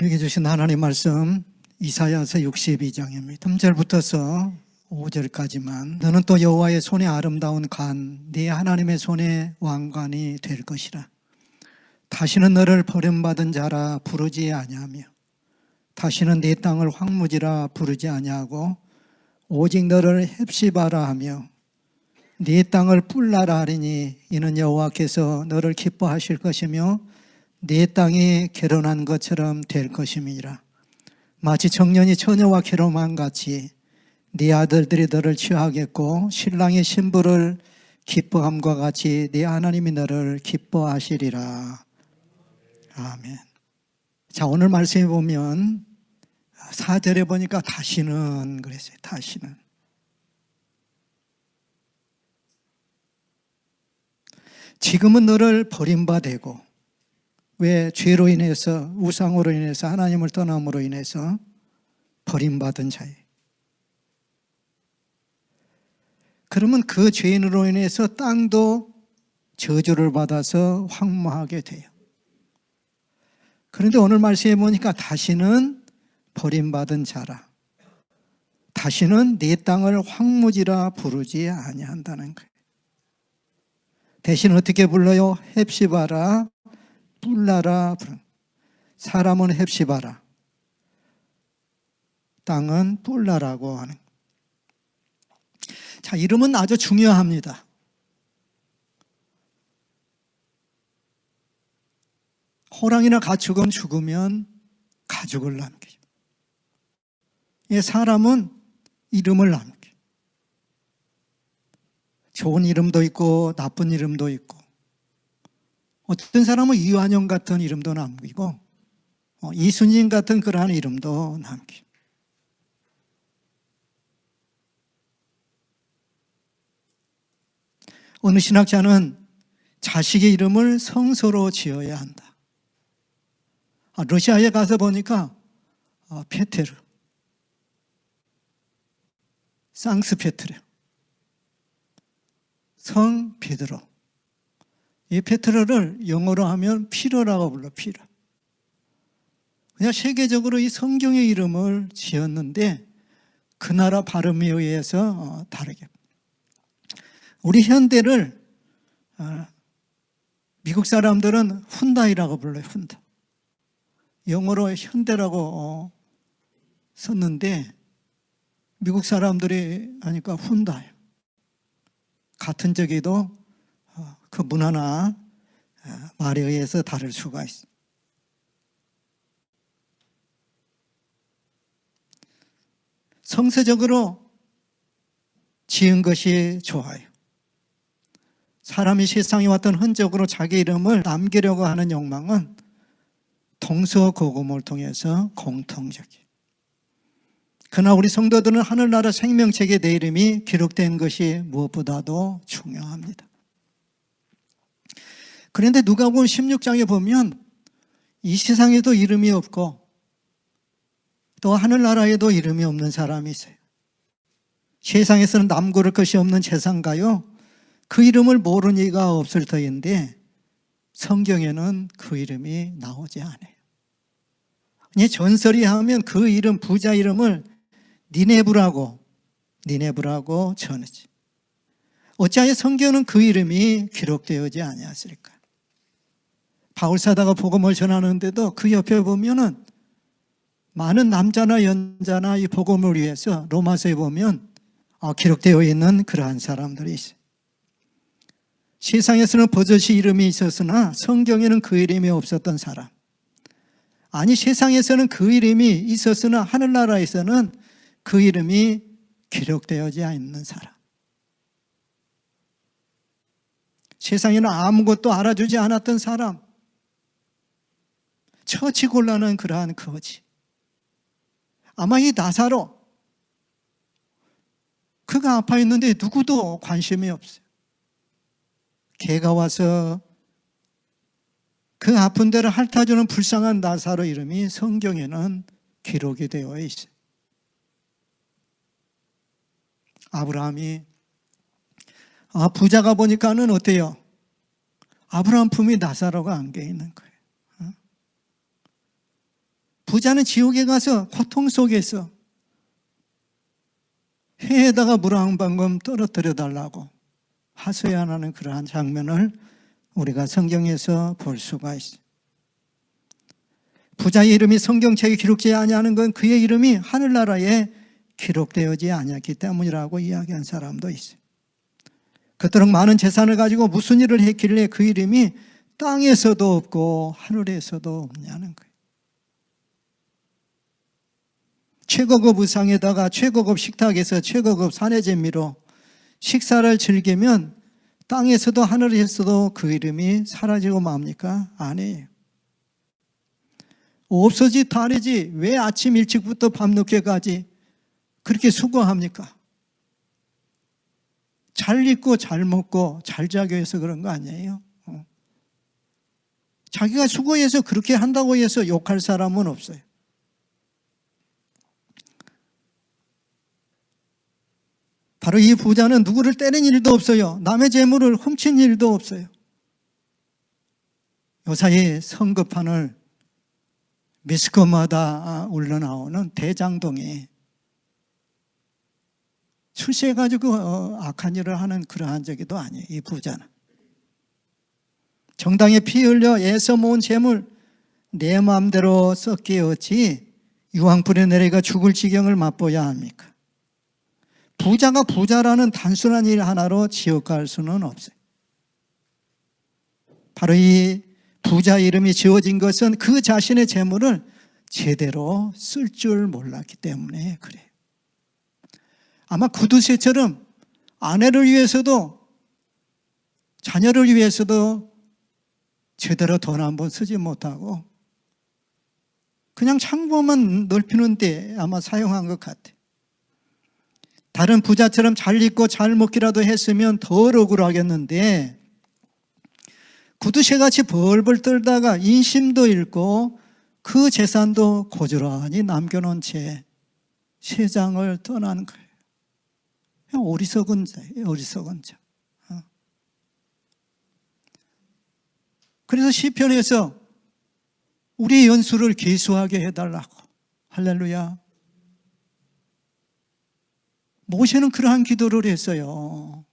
우리에게 주신 하나님의 말씀 이사야서 62장입니다. 3절부터서 5절까지만 너는 또 여호와의 손에 아름다운 관, 네 하나님의 손에 왕관이 될 것이라. 다시는 너를 버림받은 자라 부르지 아니하며 다시는 네 땅을 황무지라 부르지 아니하고 오직 너를 헵시바라 하며 네 땅을 뿔나라 하리니 이는 여호와께서 너를 기뻐하실 것이며 네 땅이 결혼한 것처럼 될 것임이라. 마치 청년이 처녀와 결혼한 같이 네 아들들이 너를 취하겠고 신랑의 신부를 기뻐함과 같이 네 하나님이 너를 기뻐하시리라. 아멘. 자, 오늘 말씀에 보면 4절에 보니까 다시는 그랬어요. 다시는. 지금은 너를 버림받고 왜 죄로 인해서 우상으로 인해서 하나님을 떠남으로 인해서 버림받은 자예요. 그러면 그 죄인으로 인해서 땅도 저주를 받아서 황무하게 돼요. 그런데 오늘 말씀에 보니까 다시는 버림받은 자라. 다시는 네 땅을 황무지라 부르지 아니한다는 거예요. 대신 어떻게 불러요? 헵시바라, 뿔나라. 사람은 헵시바라, 땅은 뿔나라고 하는. 자, 이름은 아주 중요합니다. 호랑이나 가축은 죽으면 가죽을 남기죠. 사람은 이름을 남기죠. 좋은 이름도 있고 나쁜 이름도 있고, 어떤 사람은 이완영 같은 이름도 남기고 이순신 같은 그러한 이름도 남기고. 어느 신학자는 자식의 이름을 성서로 지어야 한다. 러시아에 가서 보니까 페테르, 상스페트레, 성 베드로. 이 페트로를 영어로 하면 피러라고 불러. 피러. 그냥 세계적으로 이 성경의 이름을 지었는데 그 나라 발음에 의해서 다르게. 우리 현대를 미국 사람들은 훈다이라고 불러요. 훈다. 영어로 현대라고 썼는데 미국 사람들이 하니까 훈다예요. 같은 적에도 그 문화나 말에 의해서 다를 수가 있습니다. 성서적으로 지은 것이 좋아요. 사람이 세상에 왔던 흔적으로 자기 이름을 남기려고 하는 욕망은 동서고금을 통해서 공통적이에요. 그러나 우리 성도들은 하늘나라 생명책에 내 이름이 기록된 것이 무엇보다도 중요합니다. 그런데 누가복음 16장에 보면 이 세상에도 이름이 없고 또 하늘나라에도 이름이 없는 사람이 있어요. 세상에서는 남고를 것이 없는 재상가요, 그 이름을 모르는 이가 없을 터인데 성경에는 그 이름이 나오지 않아요. 전설이 하면 그 이름, 부자 이름을 니네브라고 전하지. 어찌하여 성경은 그 이름이 기록되어지 아니하였을까? 바울사도가 복음을 전하는데도 그 옆에 보면은 많은 남자나 여자나 이 복음을 위해서 로마서에 보면 기록되어 있는 그러한 사람들이 있어요. 세상에서는 버젓이 이름이 있었으나 성경에는 그 이름이 없었던 사람. 아니, 세상에서는 그 이름이 있었으나 하늘나라에서는 그 이름이 기록되어지 않는 사람. 세상에는 아무것도 알아주지 않았던 사람. 처치곤란한 그러한 거지. 아마 이 나사로, 그가 아파 있는데 누구도 관심이 없어요. 개가 와서 그 아픈 데를 핥아주는 불쌍한 나사로 이름이 성경에는 기록이 되어 있어요. 아브라함이 부자가 보니까는 어때요? 아브라함 품이 나사로가 안겨 있는 거예요. 부자는 지옥에 가서 고통 속에서 해에다가 물 한 방울 떨어뜨려 달라고 하소연하는 그러한 장면을 우리가 성경에서 볼 수가 있어요. 부자의 이름이 성경책에 기록되지 아니하는 건 그의 이름이 하늘나라에 기록되어지 아니했기 때문이라고 이야기한 사람도 있어요. 그토록 많은 재산을 가지고 무슨 일을 했길래 그 이름이 땅에서도 없고 하늘에서도 없냐는 거예요. 최고급 의상에다가 최고급 식탁에서 최고급 사내재미로 식사를 즐기면 땅에서도 하늘에서도 그 이름이 사라지고 맙니까? 아니에요. 없어지 다르지 왜 아침 일찍부터 밤늦게까지 그렇게 수고합니까? 잘 입고 잘 먹고 잘 자기 위해서 그런 거 아니에요? 자기가 수고해서 그렇게 한다고 해서 욕할 사람은 없어요. 바로 이 부자는 누구를 때린 일도 없어요. 남의 재물을 훔친 일도 없어요. 요사이 성급판을 미스코마다 울러나오는 대장동에 출세해가지고 악한 일을 하는 그러한 적이도 아니에요. 이 부자는 정당에 피 흘려 애써 모은 재물 내 마음대로 썼기에 어찌 유황불에 내려가 죽을 지경을 맛보야 합니까? 부자가 부자라는 단순한 일 하나로 지옥 갈 수는 없어요. 바로 이 부자 이름이 지어진 것은 그 자신의 재물을 제대로 쓸 줄 몰랐기 때문에 그래요. 아마 구두쇠처럼 아내를 위해서도 자녀를 위해서도 제대로 돈 한 번 쓰지 못하고 그냥 창고만 넓히는 데 아마 사용한 것 같아요. 다른 부자처럼 잘 입고 잘 먹기라도 했으면 덜 억울하겠는데 구두쇠같이 벌벌 떨다가 인심도 잃고 그 재산도 고스란히 남겨놓은 채 세상을 떠난 거예요. 그냥 어리석은 자예요. 어리석은 자. 그래서 시편에서 우리의 연수를 계수하게 해달라고. 할렐루야. 모세는 그러한 기도를 했어요.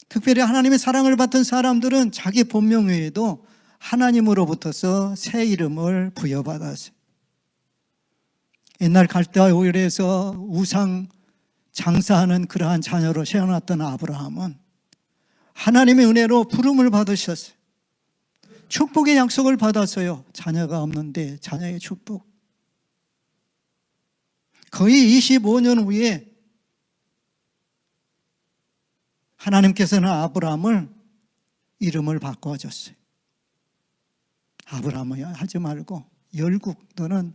특별히 하나님의 사랑을 받던 사람들은 자기 본명 외에도 하나님으로부터서 새 이름을 부여받았어요. 옛날 갈대아 오일에서 우상 장사하는 그러한 자녀로 태어났던 아브라함은 하나님의 은혜로 부름을 받으셨어요. 축복의 약속을 받았어요. 자녀가 없는데 자녀의 축복. 거의 25년 후에 하나님께서는 아브라함을 이름을 바꿔줬어요. 아브라함을 하지 말고 열국, 너는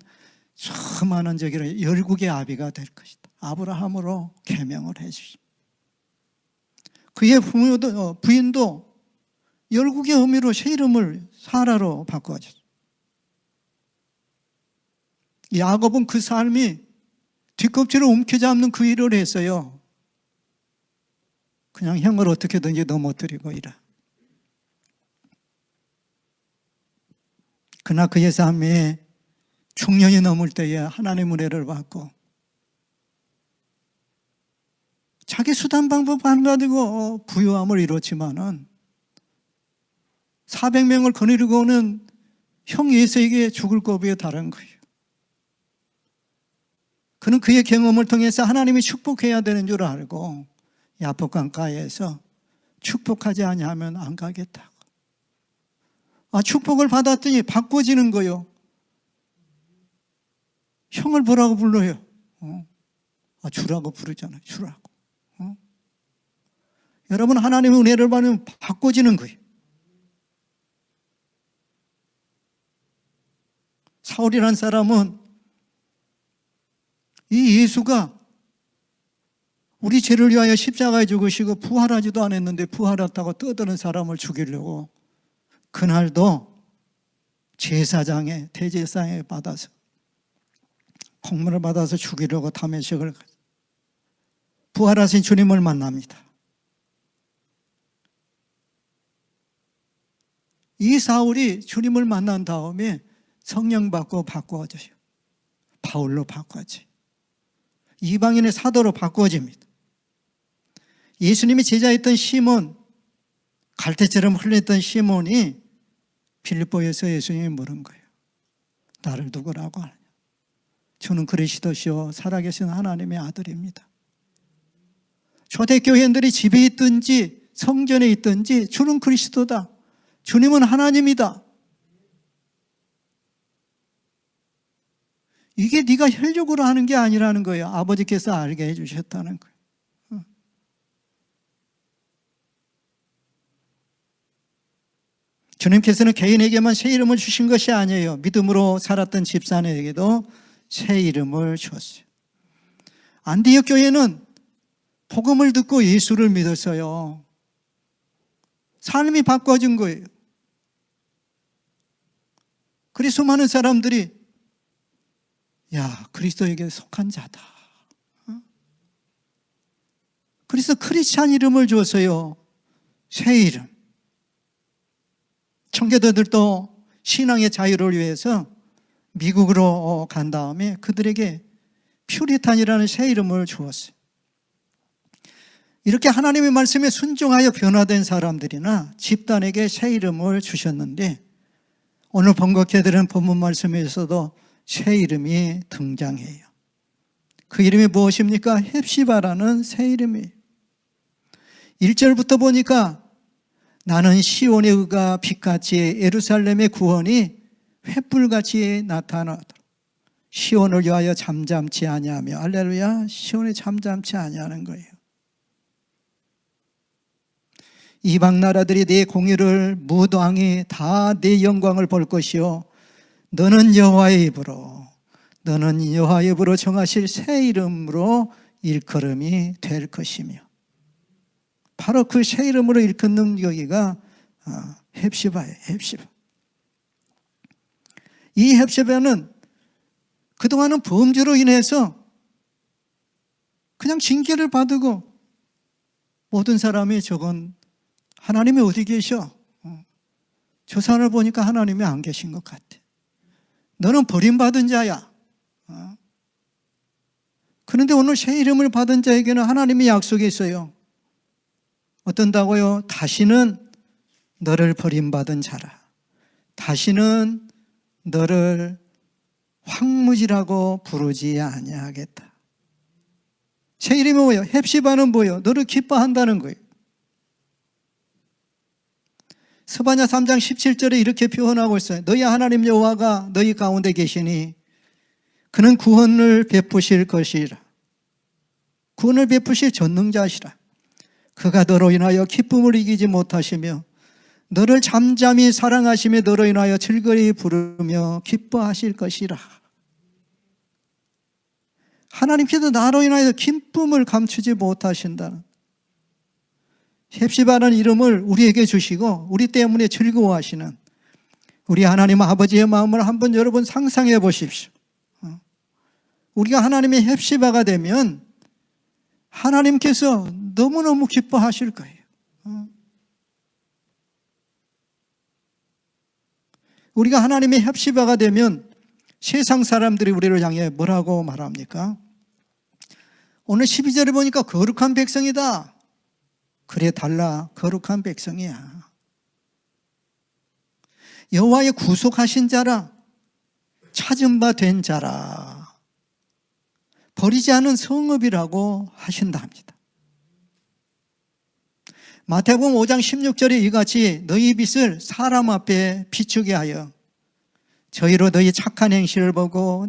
수많은 저기로 열국의 아비가 될 것이다. 아브라함으로 계명을 해주십니다. 그의 부인도 열국의 의미로 새 이름을 사라로 바꿔줬어요. 야곱은 그 삶이 뒷껍질을 움켜잡는 그 일을 했어요. 그냥 형을 어떻게든지 넘어뜨리고 이라. 그러나 그의 삶에 중년이 넘을 때에 하나님의 은혜를 받고 자기 수단 방법 안 가지고 부유함을 이뤘지만은 400명을 거느리고 오는 형 예수에게 죽을 고비에 달한 거예요. 그는 그의 경험을 통해서 하나님이 축복해야 되는 줄 알고 야복강가에서 축복하지 아니하면 안 가겠다고. 축복을 받았더니 바꿔지는 거요. 형을 뭐라고 불러요? 주라고 부르잖아요. 주라고. 여러분, 하나님의 은혜를 받으면 바꿔지는 거예요. 사울이라는 사람은 이 예수가 우리 죄를 위하여 십자가에 죽으시고 부활하지도 않았는데 부활했다고 떠드는 사람을 죽이려고 그날도 제사장에 대제사장에 받아서 공문을 받아서 죽이려고 다메섹을 부활하신 주님을 만납니다. 이 사울이 주님을 만난 다음에 성령 받고 바꾸어져요. 바울로 바꿔지. 이방인의 사도로 바꾸어집니다. 예수님이 제자였던 시몬, 갈대처럼 흘렸던 시몬이 빌립보에서 예수님이 물은 거예요. 나를 누구라고 하느냐? 주는 그리스도시요 살아계신 하나님의 아들입니다. 초대교회인들이 집에 있든지 성전에 있든지 주는 그리스도다. 주님은 하나님이다. 이게 네가 혈육으로 하는 게 아니라는 거예요. 아버지께서 알게 해주셨다는 거예요. 주님께서는 개인에게만 새 이름을 주신 것이 아니에요. 믿음으로 살았던 집사에게도 새 이름을 주었어요. 안디옥 교회는 복음을 듣고 예수를 믿었어요. 삶이 바꿔진 거예요. 그래서 많은 사람들이 야, 그리스도에게 속한 자다. 그래서 크리스찬 이름을 줬어요. 새 이름. 청교도들도 신앙의 자유를 위해서 미국으로 간 다음에 그들에게 퓨리탄이라는 새 이름을 주었어요. 이렇게 하나님의 말씀에 순종하여 변화된 사람들이나 집단에게 새 이름을 주셨는데 오늘 번거케 들은 본문 말씀에서도 새 이름이 등장해요. 그 이름이 무엇입니까? 헵시바라는 새 이름이에요. 1절부터 보니까 나는 시온의 의가 빛같이 예루살렘의 구원이 횃불같이 나타나도록 시온을 위하여 잠잠치 아니하며 할렐루야, 시온에 잠잠치 아니하는 거예요. 이방 나라들이 내 공의를 무도항이 다 내 영광을 볼 것이요 너는 여호와의 입으로 정하실 새 이름으로 일컬음이 될 것이며 바로 그 새 이름으로 일컫는 여기가 헵시바예요. 헵시바. 이 헵시바는 그동안은 범죄로 인해서 그냥 징계를 받고 모든 사람이 저건 하나님이 어디 계셔? 저 사람을 보니까 하나님이 안 계신 것 같아. 너는 버림받은 자야. 그런데 오늘 새 이름을 받은 자에게는 하나님이 약속이 있어요. 어떤다고요? 다시는 너를 버림받은 자라. 다시는 너를 황무지라고 부르지 아니하겠다. 새 이름이 뭐예요? 헵시바는 뭐예요? 너를 기뻐한다는 거예요. 스바냐 3장 17절에 이렇게 표현하고 있어요. 너희 하나님 여호와가 너희 가운데 계시니 그는 구원을 베푸실 것이라. 구원을 베푸실 전능자시라. 그가 너로 인하여 기쁨을 이기지 못하시며 너를 잠잠히 사랑하시며 너로 인하여 즐거이 부르며 기뻐하실 것이라. 하나님께서 나로 인하여 기쁨을 감추지 못하신다는 헵시바라는 이름을 우리에게 주시고 우리 때문에 즐거워하시는 우리 하나님 아버지의 마음을 한번 여러분 상상해 보십시오. 우리가 하나님의 헵시바가 되면 하나님께서 너무너무 기뻐하실 거예요. 우리가 하나님의 헵시바가 되면 세상 사람들이 우리를 향해 뭐라고 말합니까? 오늘 12절에 보니까 거룩한 백성이다. 그래 달라, 거룩한 백성이야. 여호와의 구속하신 자라, 찾은 바 된 자라, 버리지 않은 성읍이라고 하신다 합니다. 마태복음 5장 16절에 이같이 너희 빛을 사람 앞에 비추게 하여 저희로 너희 착한 행실을 보고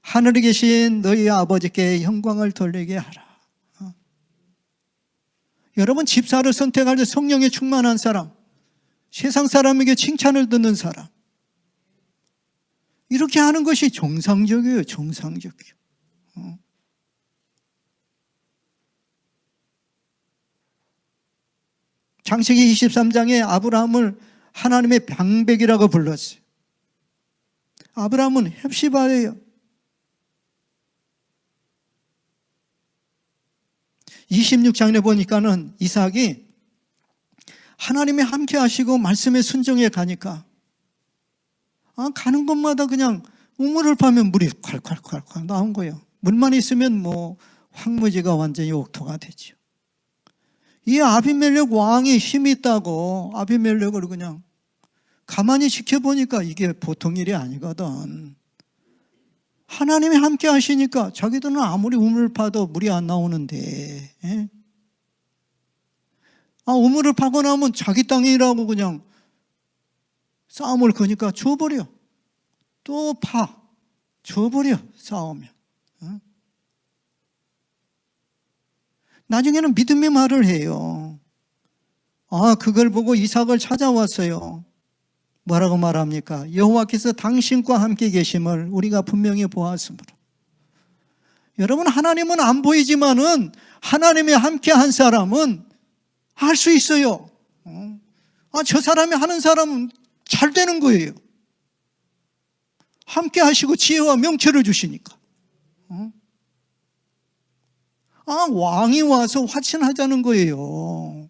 하늘에 계신 너희 아버지께 영광을 돌리게 하라. 여러분, 집사를 선택할 때 성령에 충만한 사람, 세상 사람에게 칭찬을 듣는 사람, 이렇게 하는 것이 정상적이에요. 정상적이에요. 창세기 23장에 아브라함을 하나님의 방백이라고 불렀어요. 아브라함은 헵시바예요. 26장에 보니까는 이삭이 하나님이 함께 하시고 말씀에 순종해 가니까 가는 곳마다 그냥 우물을 파면 물이 콸콸콸콸 나온 거예요. 물만 있으면 뭐 황무지가 완전히 옥토가 되죠. 이 아비멜렉 왕이 힘이 있다고 아비멜렉을 그냥 가만히 지켜보니까 이게 보통 일이 아니거든. 하나님이 함께 하시니까 자기들은 아무리 우물을 파도 물이 안 나오는데, 예? 우물을 파고 나면 자기 땅이라고 그냥 싸움을 거니까 줘버려. 또 파. 줘버려. 싸우면. 어? 나중에는 믿음의 말을 해요. 그걸 보고 이삭을 찾아왔어요. 뭐라고 말합니까? 여호와께서 당신과 함께 계심을 우리가 분명히 보았으므로. 여러분, 하나님은 안 보이지만은 하나님이 함께 한 사람은 알 수 있어요. 저 사람이 하는 사람은 잘 되는 거예요. 함께 하시고 지혜와 명철을 주시니까. 왕이 와서 화친하자는 거예요.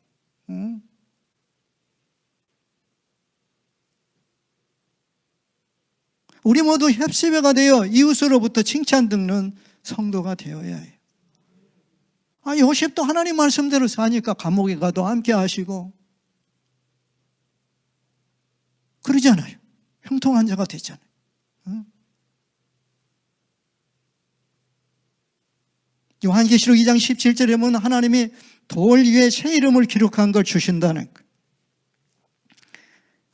우리 모두 협시배가 되어 이웃으로부터 칭찬 듣는 성도가 되어야 해요. 요셉도 하나님 말씀대로 사니까 감옥에 가도 함께 하시고 그러잖아요. 형통한 자가 됐잖아요. 요한계시록 2장 17절에 보면 하나님이 돌 위에 새 이름을 기록한 걸 주신다는 거예요.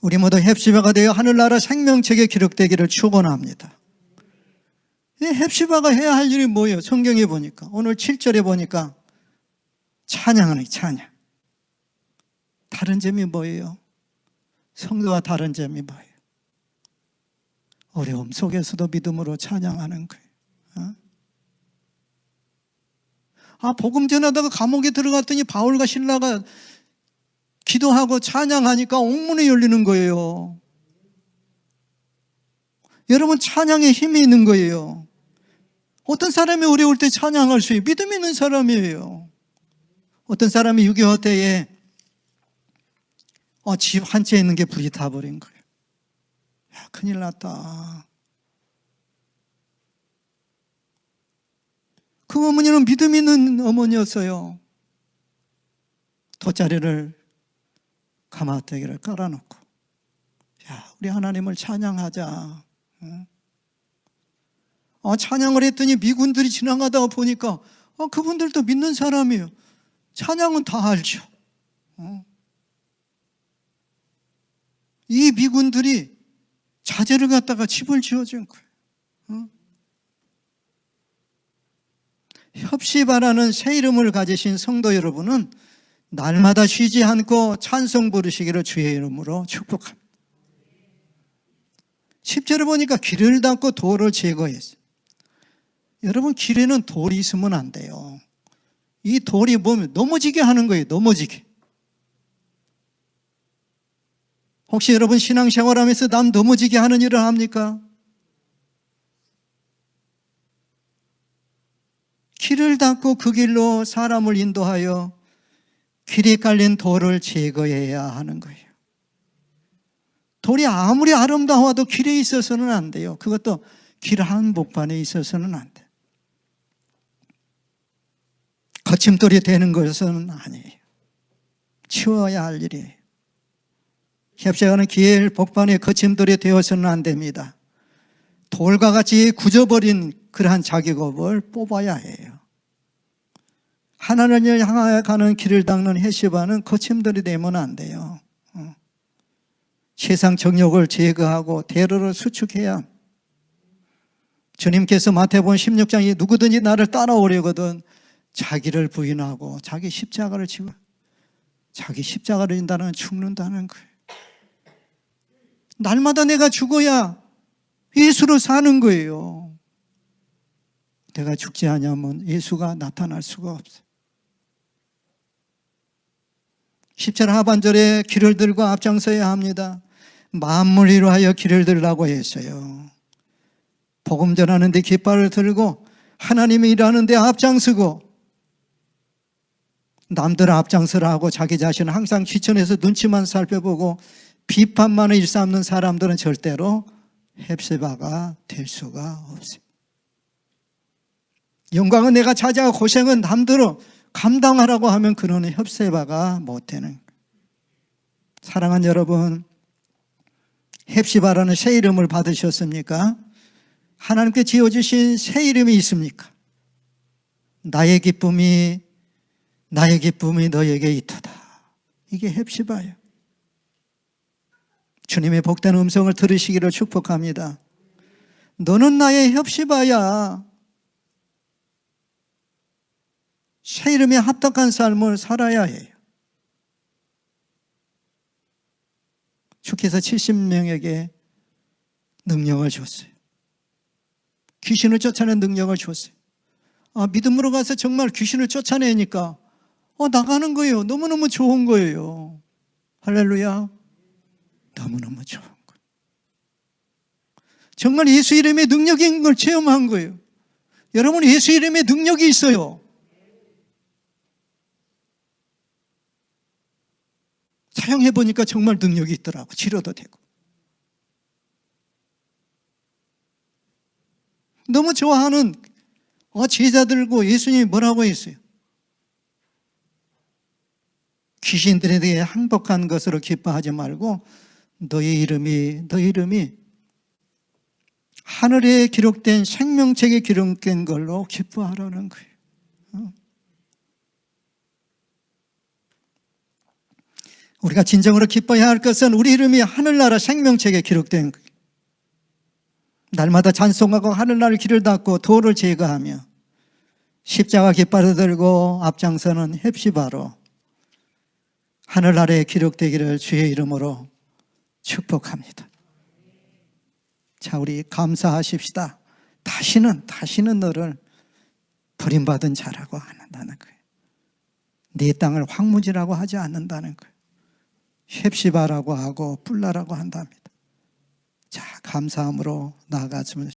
우리 모두 헵시바가 되어 하늘나라 생명책에 기록되기를 축원합니다. 이 헵시바가 해야 할 일이 뭐예요? 성경에 보니까 오늘 7절에 보니까 찬양하는 찬양. 다른 점이 뭐예요? 성도와 다른 점이 뭐예요? 어려움 속에서도 믿음으로 찬양하는 거예요. 복음 전하다가 감옥에 들어갔더니 바울과 실라가 기도하고 찬양하니까 옥문이 열리는 거예요. 여러분, 찬양에 힘이 있는 거예요. 어떤 사람이 어려울 때 찬양할 수 있어요. 믿음 있는 사람이에요. 어떤 사람이 6.25 때에 집 한 채 있는 게 불이 타버린 거예요. 큰일 났다. 그 어머니는 믿음 있는 어머니였어요. 돗자리를 가마떼기를 깔아놓고 우리 하나님을 찬양하자. 찬양을 했더니 미군들이 지나가다가 보니까 그분들도 믿는 사람이에요. 찬양은 다 알죠. 이 미군들이 자재를 갖다가 집을 지어준 거예요. 협시바라는 새 이름을 가지신 성도 여러분은 날마다 쉬지 않고 찬송 부르시기를 주의 이름으로 축복합니다. 10절을 보니까 길을 닦고 돌을 제거했어요. 여러분, 길에는 돌이 있으면 안 돼요. 이 돌이 보면 넘어지게 하는 거예요. 넘어지게. 혹시 여러분 신앙생활하면서 남 넘어지게 하는 일을 합니까? 길을 닦고 그 길로 사람을 인도하여 길에 깔린 돌을 제거해야 하는 거예요. 돌이 아무리 아름다워도 길에 있어서는 안 돼요. 그것도 길 한복판에 있어서는 안 돼요. 거침돌이 되는 것은 아니에요. 치워야 할 일이에요. 헵시바는 길 복판에 거침돌이 되어서는 안 됩니다. 돌과 같이 굳어버린 그러한 자기급을 뽑아야 해요. 하나님을 향하여 가는 길을 닦는 헵시바는 거침돌이 되면 안 돼요. 세상 정욕을 제거하고 대로를 수축해야. 주님께서 마태복음 16장에 누구든지 나를 따라오려거든 자기를 부인하고 자기 십자가를 지고, 자기 십자가를 진다는 죽는다는 거예요. 날마다 내가 죽어야 예수로 사는 거예요. 내가 죽지 않으면 예수가 나타날 수가 없어요. 10절 하반절에 길을 들고 앞장서야 합니다. 만물 위로하여 길을 들라고 했어요. 복음 전하는데 깃발을 들고 하나님이 일하는데 앞장서고 남들 앞장서라 하고 자기 자신은 항상 귀천에서 눈치만 살펴보고 비판만 일삼는 사람들은 절대로 헵세바가 될 수가 없어요. 영광은 내가 차지하고 고생은 남들은 감당하라고 하면 그는 헵세바가 못 되는 거예요. 사랑하는 여러분, 헵시바라는 새 이름을 받으셨습니까? 하나님께 지어주신 새 이름이 있습니까? 나의 기쁨이 너에게 있도다. 이게 헵시바예요. 주님의 복된 음성을 들으시기를 축복합니다. 너는 나의 헵시바야. 새 이름에 합당한 삶을 살아야 해요. 주께서 70명에게 능력을 줬어요. 귀신을 쫓아내는 능력을 줬어요. 믿음으로 가서 정말 귀신을 쫓아내니까 나가는 거예요. 너무너무 좋은 거예요. 할렐루야. 너무너무 좋은 거예요. 정말 예수 이름의 능력인 걸 체험한 거예요. 여러분, 예수 이름의 능력이 있어요. 사용해 보니까 정말 능력이 있더라고. 치료도 되고. 너무 좋아하는 제자들고 예수님이 뭐라고 했어요? 귀신들에 대해 항복한 것으로 기뻐하지 말고 너희 이름이 하늘에 기록된 생명책에 기록된 걸로 기뻐하라는 거예요. 우리가 진정으로 기뻐해야 할 것은 우리 이름이 하늘나라 생명책에 기록된 거예요. 날마다 찬송하고 하늘날 길을 닫고 돌을 제거하며 십자가 깃발을 들고 앞장서는 헵시바로 하늘나라에 기록되기를 주의 이름으로 축복합니다. 자, 우리 감사하십시다. 다시는 너를 버림받은 자라고 안 한다는 거예요. 네 땅을 황무지라고 하지 않는다는 거예요. 헵시바라고 하고 뿔라라고 한답니다. 자, 감사함으로 나아갔으면